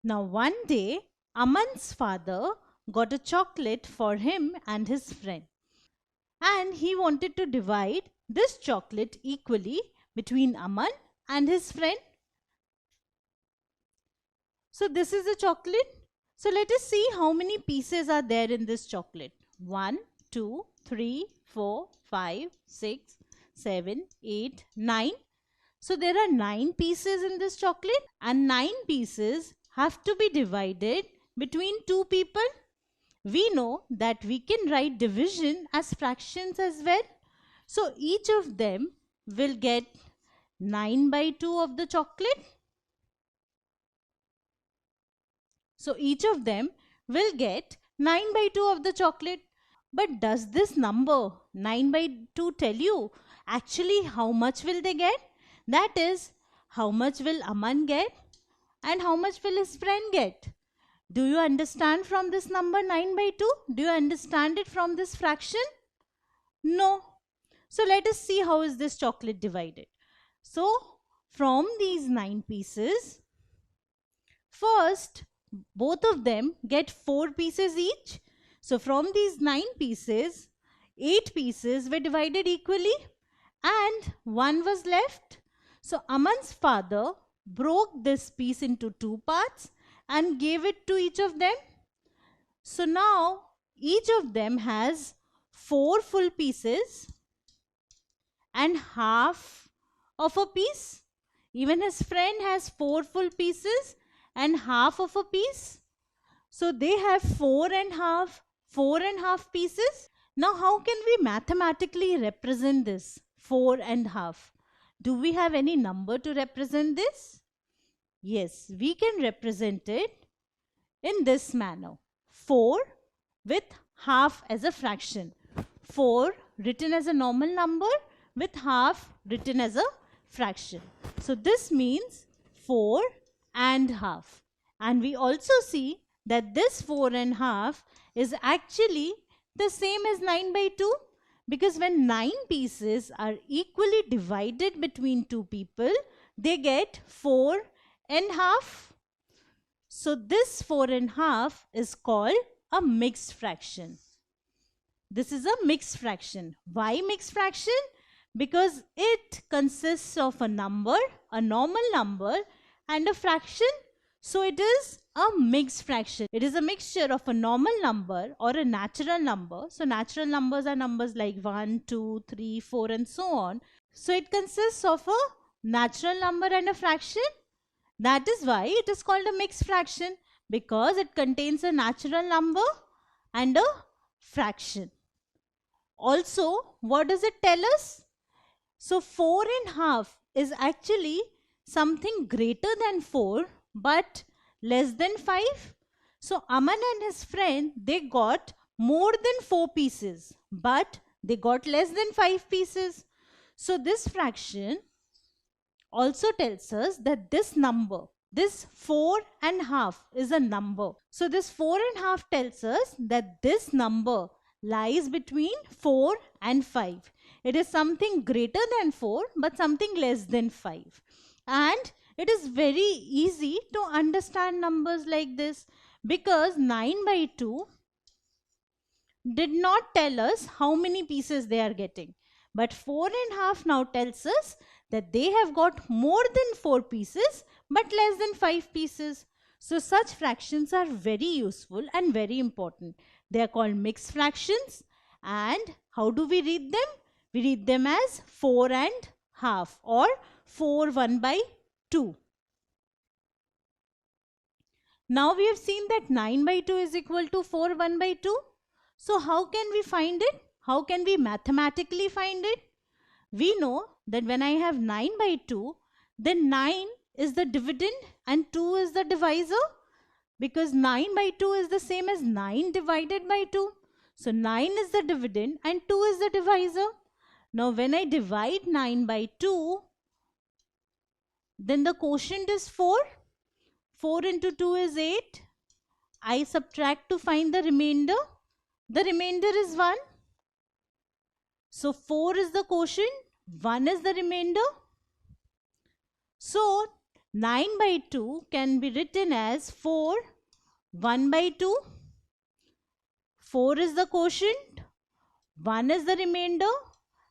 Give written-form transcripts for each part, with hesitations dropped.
Now one day, Aman's father got a chocolate for him and his friend. And he wanted to divide this chocolate equally between Aman and his friend. So this is a chocolate. So let us see how many pieces are there in this chocolate. 1, 2, 3, 4, 5, 6, 7, 8, 9. So there are 9 pieces in this chocolate, and 9 pieces have to be divided between 2 people. We know that we can write division as fractions as well. So each of them will get 9 by 2 of the chocolate. So each of them will get 9 by 2 of the chocolate. But does this number 9 by 2 tell you actually how much will they get? That is, how much will Aman get and how much will his friend get? Do you understand from this number 9 by 2? Do you understand it from this fraction? No. So let us see how is this chocolate divided. So from these 9 pieces, first both of them get 4 pieces each. So from these 9 pieces, 8 pieces were divided equally and 1 was left. So Aman's father broke this piece into 2 parts and gave it to each of them. So now each of them has 4 full pieces and half of a piece. Even his friend has 4 full pieces and half of a piece. So they have 4 and half pieces. Now how can we mathematically represent this 4 and half? Do we have any number to represent this? Yes, we can represent it in this manner. 4 with half as a fraction. 4 written as a normal number with half written as a fraction. So this means 4 and half. And we also see that this 4 and half is actually the same as 9 by 2, because when 9 pieces are equally divided between 2 people, they get 4 and half. So this 4 and half is called a mixed fraction. This is a mixed fraction. Why mixed fraction? Because it consists of a number, a normal number, and a fraction. So it is a mixed fraction. It is a mixture of a normal number or a natural number. So natural numbers are numbers like 1, 2, 3, 4 and so on. So it consists of a natural number and a fraction. That is why it is called a mixed fraction, because it contains a natural number and a fraction. Also, what does it tell us? So 4 and half is actually something greater than 4 but less than 5. So Aman and his friend, they got more than 4 pieces but they got less than 5 pieces. So this fraction also tells us that this number, this 4 and half is a number. So this 4 and half tells us that this number lies between 4 and 5. It is something greater than 4 but something less than 5. And it is very easy to understand numbers like this, because 9 by 2 did not tell us how many pieces they are getting. But 4 and half now tells us that they have got more than 4 pieces but less than 5 pieces. So such fractions are very useful and very important. They are called mixed fractions. And how do we read them? We read them as 4 and half or 4 1 by 2. Now we have seen that 9 by 2 is equal to 4 1 by 2. So how can we find it? How can we mathematically find it? We know that when I have 9 by 2, then 9 is the dividend and 2 is the divisor, because 9 by 2 is the same as 9 divided by 2. So 9 is the dividend and 2 is the divisor. Now when I divide 9 by 2, then the quotient is 4. 4 into 2 is 8. I subtract to find the remainder. The remainder is 1. So 4 is the quotient, 1 is the remainder. So 9 by 2 can be written as 4, 1 by 2. 4 is the quotient, 1 is the remainder,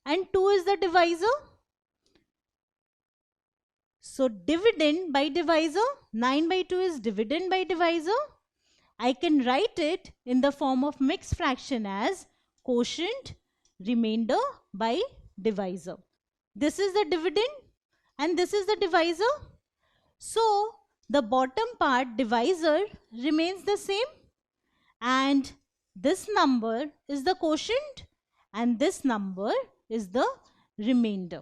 and 2 is the divisor. So dividend by divisor, 9 by 2 is dividend by divisor. I can write it in the form of mixed fraction as quotient remainder by divisor. This is the dividend and this is the divisor. So the bottom part divisor remains the same, and this number is the quotient and this number is the remainder.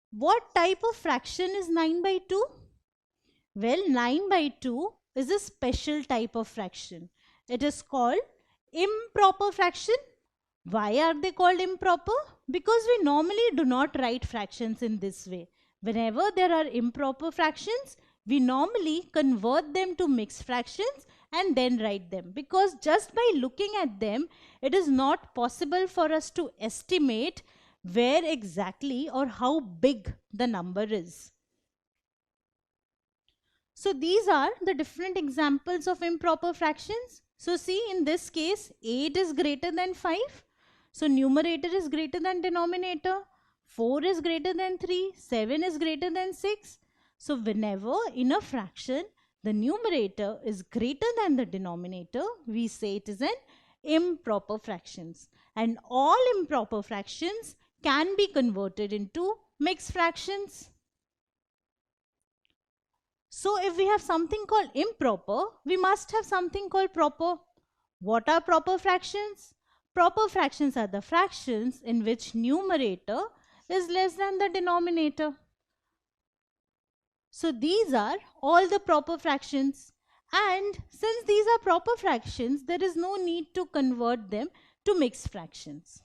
What type of fraction is 9 by 2? Well, 9 by 2 is a special type of fraction. It is called improper fraction. Why are they called improper? Because we normally do not write fractions in this way. Whenever there are improper fractions, we normally convert them to mixed fractions and then write them. Because just by looking at them, it is not possible for us to estimate where exactly or how big the number is. So these are the different examples of improper fractions. So see, in this case, 8 is greater than 5. So numerator is greater than denominator. 4 is greater than 3. 7 is greater than 6. So whenever in a fraction, the numerator is greater than the denominator, we say it is an improper fractions. And all improper fractions can be converted into mixed fractions. So if we have something called improper, we must have something called proper. What are proper fractions? Proper fractions are the fractions in which numerator is less than the denominator. So these are all the proper fractions. And since these are proper fractions, there is no need to convert them to mixed fractions.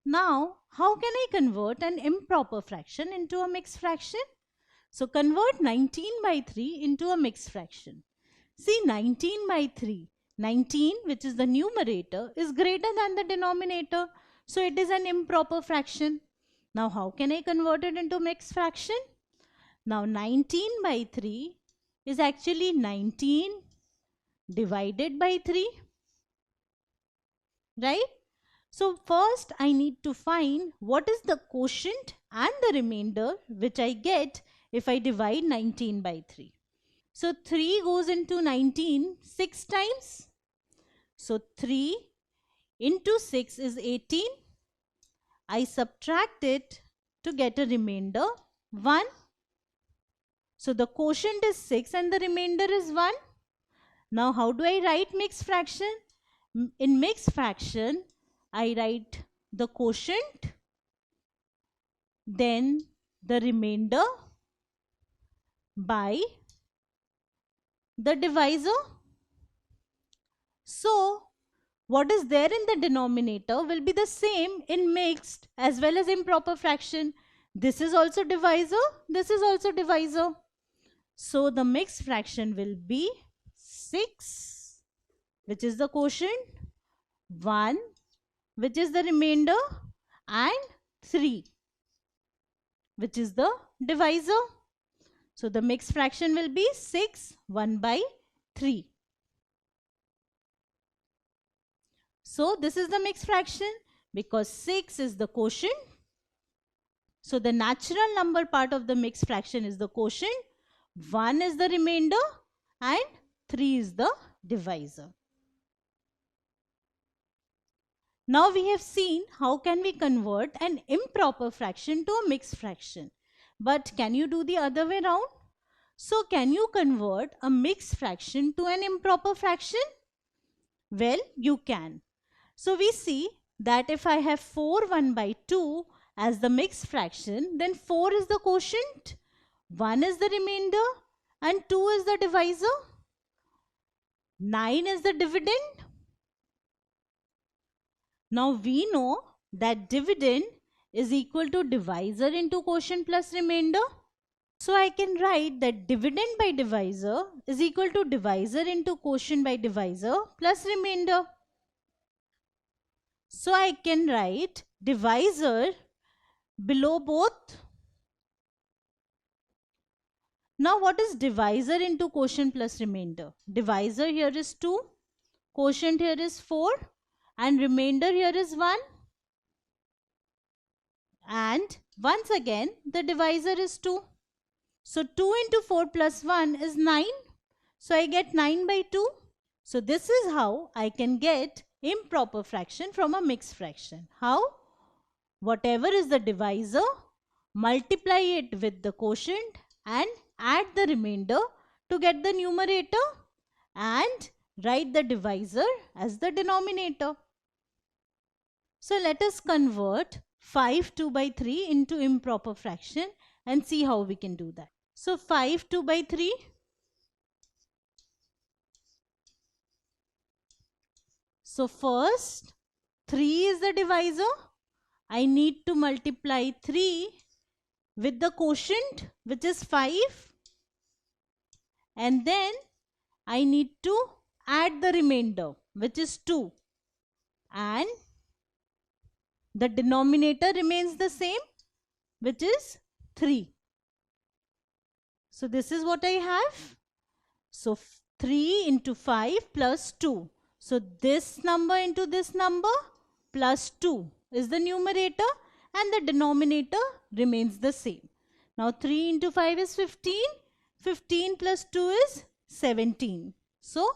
Now, how can I convert an improper fraction into a mixed fraction? So convert 19 by 3 into a mixed fraction. See, 19 by 3. 19, which is the numerator, is greater than the denominator. So it is an improper fraction. Now how can I convert it into mixed fraction? Now 19 by 3 is actually 19 divided by 3. Right? So first I need to find what is the quotient and the remainder which I get if I divide 19 by 3. So 3 goes into 19 6 times. So 3 into 6 is 18. I subtract it to get a remainder 1. So the quotient is 6 and the remainder is 1. Now how do I write mixed fraction? In mixed fraction, I write the quotient, then the remainder by the divisor. So what is there in the denominator will be the same in mixed as well as improper fraction. This is also divisor, this is also divisor. So the mixed fraction will be 6, which is the quotient, 1, which is the remainder, and 3, which is the divisor. So the mixed fraction will be 6, 1 by 3. So this is the mixed fraction because 6 is the quotient. So the natural number part of the mixed fraction is the quotient, 1 is the remainder, and 3 is the divisor. Now we have seen how can we convert an improper fraction to a mixed fraction. But can you do the other way around? So can you convert a mixed fraction to an improper fraction? Well, you can. So we see that if I have 4 1 by 2 as the mixed fraction, then 4 is the quotient, 1 is the remainder, and 2 is the divisor. 9 is the dividend. Now we know that dividend is equal to divisor into quotient plus remainder. So I can write that dividend by divisor is equal to divisor into quotient by divisor plus remainder. So I can write divisor below both Now what is divisor into quotient plus remainder? Divisor here is 2, quotient here is 4, and remainder here is 1. And once again the divisor is 2. So 2 into 4 plus 1 is 9. So I get 9 by 2. So this is how I can get improper fraction from a mixed fraction. How? Whatever is the divisor, multiply it with the quotient and add the remainder to get the numerator, and write the divisor as the denominator. So let us convert 5 2 by 3 into improper fraction and see how we can do that. So 5 2 by 3. So first 3 is the divisor. I need to multiply 3 with the quotient, which is 5, and then I need to add the remainder, which is 2, and the denominator remains the same, which is 3. So this is what I have. So 3 into 5 plus 2. So this number into this number plus 2 is the numerator, and the denominator remains the same. Now 3 into 5 is 15. 15 plus 2 is 17. So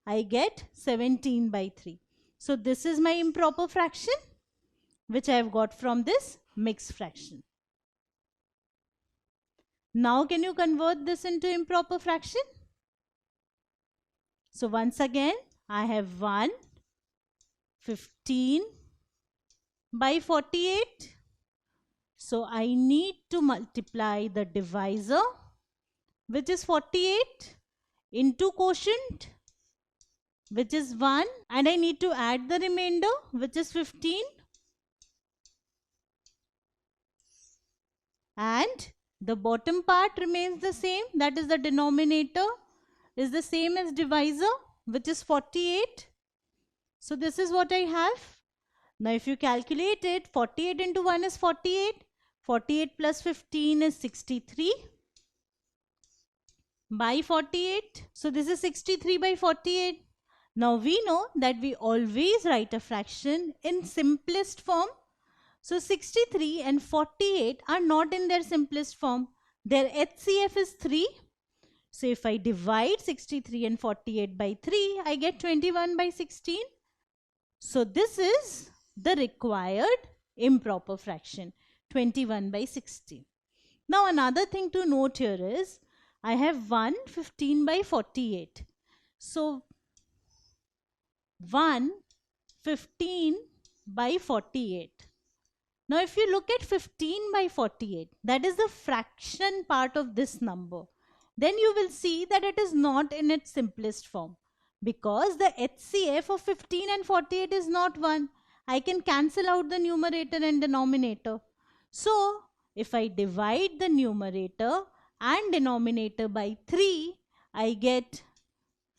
I get 17 by 3. So this is my improper fraction, which I have got from this mixed fraction. Now can you convert this into improper fraction? So once again, I have 1, 15 by 48. So I need to multiply the divisor, which is 48, into quotient, which is 1, and I need to add the remainder, which is 15, and the bottom part remains the same, that is the denominator is the same as divisor, which is 48. So this is what I have. Now if you calculate it, 48 into 1 is 48. 48 plus 15 is 63 by 48. So this is 63 by 48. Now we know that we always write a fraction in simplest form. So 63 and 48 are not in their simplest form. Their HCF is 3. So if I divide 63 and 48 by 3, I get 21 by 16. So this is the required improper fraction, 21 by 16. Now another thing to note here is, I have 1 15 by 48. So 1 15 by 48. Now if you look at 15 by 48, that is the fraction part of this number, then you will see that it is not in its simplest form, because the HCF of 15 and 48 is not 1. I can cancel out the numerator and denominator. So if I divide the numerator and denominator by 3, I get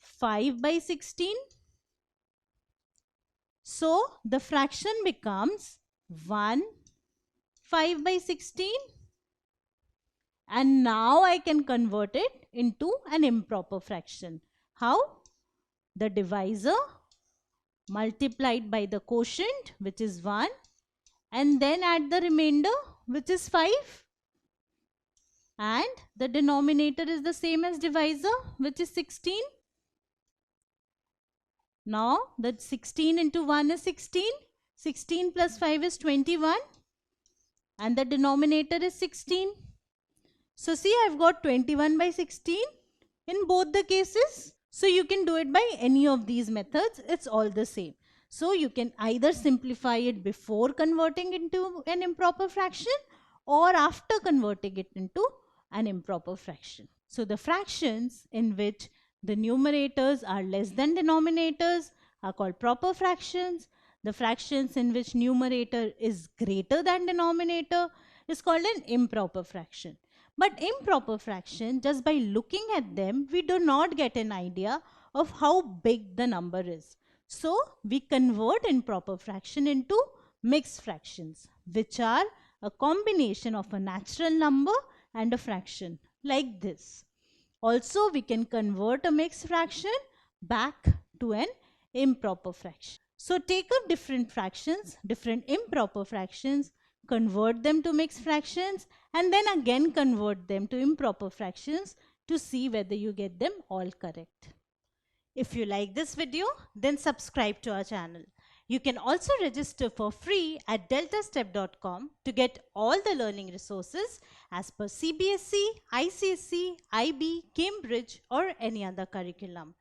5 by 16. So the fraction becomes 1 5 by 16. And now I can convert it into an improper fraction. How? The divisor multiplied by the quotient, which is 1, and then add the remainder, which is 5. And the denominator is the same as divisor, which is 16. Now the 16 into 1 is 16. 16 plus 5 is 21. And the denominator is 16. So see, I've got 21 by 16 in both the cases. So you can do it by any of these methods. It's all the same. So you can either simplify it before converting into an improper fraction, or after converting it into an improper fraction. So the fractions in which the numerators are less than denominators are called proper fractions. The fractions in which numerator is greater than denominator is called an improper fraction. But improper fraction, just by looking at them, we do not get an idea of how big the number is. So we convert improper fraction into mixed fractions, which are a combination of a natural number and a fraction, like this. Also, we can convert a mixed fraction back to an improper fraction. So take up different fractions, different improper fractions, convert them to mixed fractions, and then again convert them to improper fractions to see whether you get them all correct. If you like this video, then subscribe to our channel. You can also register for free at deltastep.com to get all the learning resources as per CBSE, ICSE, IB, Cambridge or any other curriculum.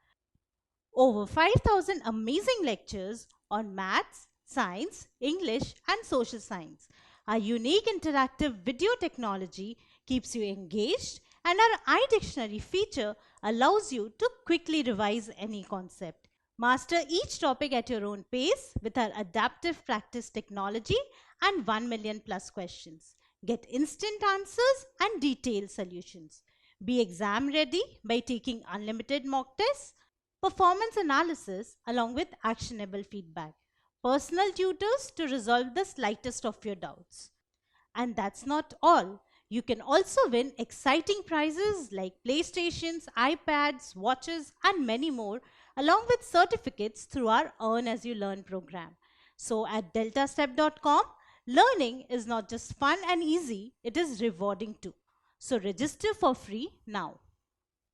Over 5,000 amazing lectures on maths, science, English and social science. Our unique interactive video technology keeps you engaged, and our iDictionary feature allows you to quickly revise any concept. Master each topic at your own pace with our adaptive practice technology and 1 million plus questions. Get instant answers and detailed solutions. Be exam ready by taking unlimited mock tests, performance analysis along with actionable feedback, personal tutors to resolve the slightest of your doubts. And that's not all. You can also win exciting prizes like PlayStations, iPads, watches, and many more, along with certificates through our Earn As You Learn program. So at deltastep.com, learning is not just fun and easy, it is rewarding too. So register for free now.